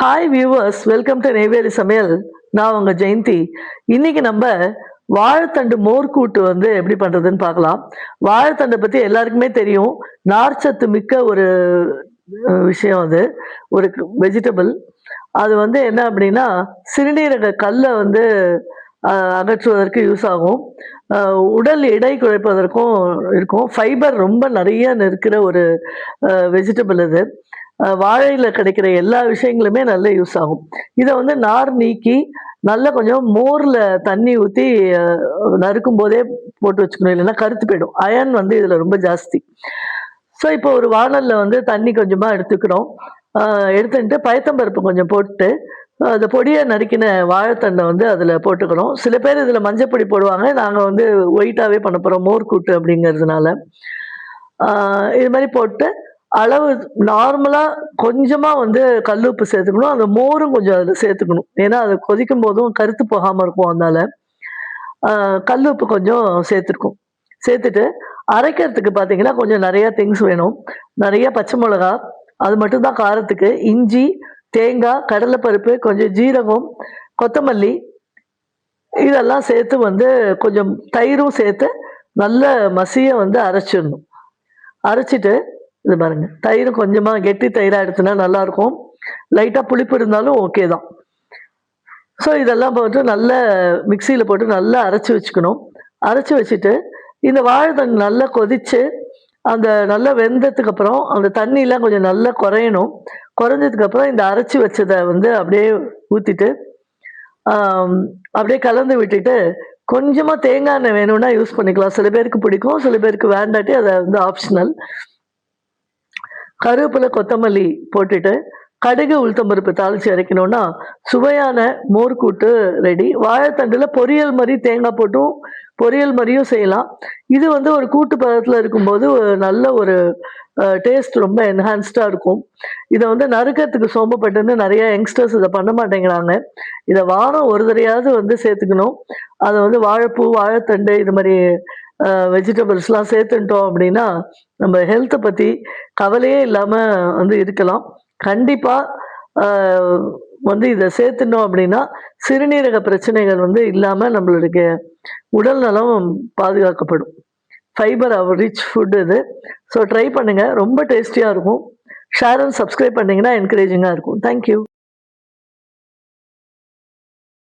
Hi viewers, welcome to Neyveli சமையல். நான் உங்க ஜெயந்தி. இன்னைக்கு நம்ம வாழைத்தண்டு மோர்க்கூட்டு வந்து எப்படி பண்றதுன்னு பார்க்கலாம். வாழைத்தண்டை பத்தி எல்லாருக்குமே தெரியும். நார்ச்சத்து மிக்க ஒரு விஷயம் அது. ஒரு வெஜிடபிள். அது வந்து என்ன அப்படின்னா, சிறுநீரக கல்லை வந்து அகற்றுவதற்கு யூஸ் ஆகும். உடல் எடை குறைப்பதற்கும் இருக்கும். ஃபைபர் ரொம்ப நிறைய இருக்கிற ஒரு வெஜிடபிள் இது. வாழையில கிடைக்கிற எல்லா விஷயங்களுமே நல்ல யூஸ் ஆகும். இதை வந்து நார் நீக்கி நல்லா கொஞ்சம் மோர்ல தண்ணி ஊற்றி நறுக்கும் போதே போட்டு வச்சுக்கணும், இல்லைன்னா கருத்து போயிடும். அயன் வந்து இதுல ரொம்ப ஜாஸ்தி. ஸோ இப்போ ஒரு வானல்ல வந்து தண்ணி கொஞ்சமா எடுத்துக்கிறோம். எடுத்துட்டு பயத்தம்பருப்பு கொஞ்சம் போட்டு அந்த பொடியை நறுக்கின வாழைத்தண்டை வந்து அதில் போட்டுக்கிறோம். சில பேர் இதில் மஞ்சப்பொடி போடுவாங்க. நாங்கள் வந்து ஒயிட்டாகவே பண்ண போகிறோம், மோர் கூட்டு அப்படிங்கிறதுனால. இது மாதிரி போட்டு அளவு நார்மலாக கொஞ்சமாக வந்து கல்லுப்பு சேர்த்துக்கணும். அந்த மோரும் கொஞ்சம் அதில் சேர்த்துக்கணும். ஏன்னா அது கொதிக்கும் போதும் கருத்து போகாமல் இருக்கும். அதனால கல்லுப்பு கொஞ்சம் சேர்த்துருக்கும். சேர்த்துட்டு அரைக்கிறதுக்கு பார்த்தீங்கன்னா கொஞ்சம் நிறையா திங்ஸ் வேணும். நிறைய பச்சை மிளகா, அது மட்டும்தான் காரத்துக்கு. இஞ்சி, தேங்காய், கடலைப்பருப்பு, கொஞ்சம் ஜீரகம், கொத்தமல்லி, இதெல்லாம் சேர்த்து வந்து கொஞ்சம் தயிரும் சேர்த்து நல்ல மசிய வந்து அரைச்சிடணும். அரைச்சிட்டு இது பாருங்க, தயிரும் கொஞ்சமாக கெட்டி தயிராக எடுத்துனா நல்லாயிருக்கும். லைட்டாக புளிப்பு இருந்தாலும் ஓகே தான். ஸோ இதெல்லாம் போட்டு நல்லா மிக்சியில் போட்டு நல்லா அரைச்சி வச்சுக்கணும். அரைச்சி வச்சுட்டு இந்த வாழைத்தண்டு நல்லா கொதித்து அந்த நல்லா வெந்ததுக்கு அப்புறம் அந்த தண்ணியெலாம் கொஞ்சம் நல்லா குறையணும். குறைஞ்சதுக்கப்புறம் இந்த அரைச்சி வச்சதை வந்து அப்படியே ஊற்றிட்டு அப்படியே கலந்து விட்டுட்டு கொஞ்சமாக தேங்காய் எண்ணெய் வேணும்னா யூஸ் பண்ணிக்கலாம். சில பேருக்கு பிடிக்கும், சில பேருக்கு வேண்டாட்டி அதை வந்து ஆப்ஷனல். கருவேப்பிலை, கொத்தமல்லி போட்டுட்டு கடுகு, உளுத்தம்பருப்பு தாளிச்சு இறக்கணும்னா சுவையான மோர்க்கூட்டு ரெடி. வாழைத்தண்டுல பொரியல் மாதிரி தேங்காய் போட்டும் பொரியல் மாதிரியும் செய்யலாம். இது வந்து ஒரு கூட்டு பதத்தில் இருக்கும்போது நல்ல ஒரு டேஸ்ட் ரொம்ப என்ஹான்ஸ்டாக இருக்கும். இதை வந்து நறுக்கிறதுக்கு சோம்பப்பட்டுன்னு நிறைய யங்ஸ்டர்ஸ் இதை பண்ண மாட்டேங்கிறாங்க. இதை வாரம் ஒரு தடையாவது வந்து சேர்த்துக்கணும். அதை வந்து வாழைப்பூ, வாழைத்தண்டு, இது மாதிரி வெஜிடபிள்ஸ்லாம் சேர்த்துட்டோம் அப்படின்னா நம்ம ஹெல்த்தை பற்றி கவலையே இல்லாமல் வந்து இருக்கலாம். கண்டிப்பாக வந்து இதை சேர்த்துட்டோம் அப்படின்னா சிறுநீரக பிரச்சனைகள் வந்து இல்லாமல் நம்மளுடைய உடல் நலம் பாதுகாக்கப்படும். ஃபைபர் ரிச் ஃபுட் இது. ஸோ ட்ரை பண்ணுங்கள், ரொம்ப டேஸ்டியாக இருக்கும். ஷேர் அண்ட் சப்ஸ்கிரைப் பண்ணிங்கன்னா என்கரேஜிங்காக இருக்கும். தேங்க்யூ.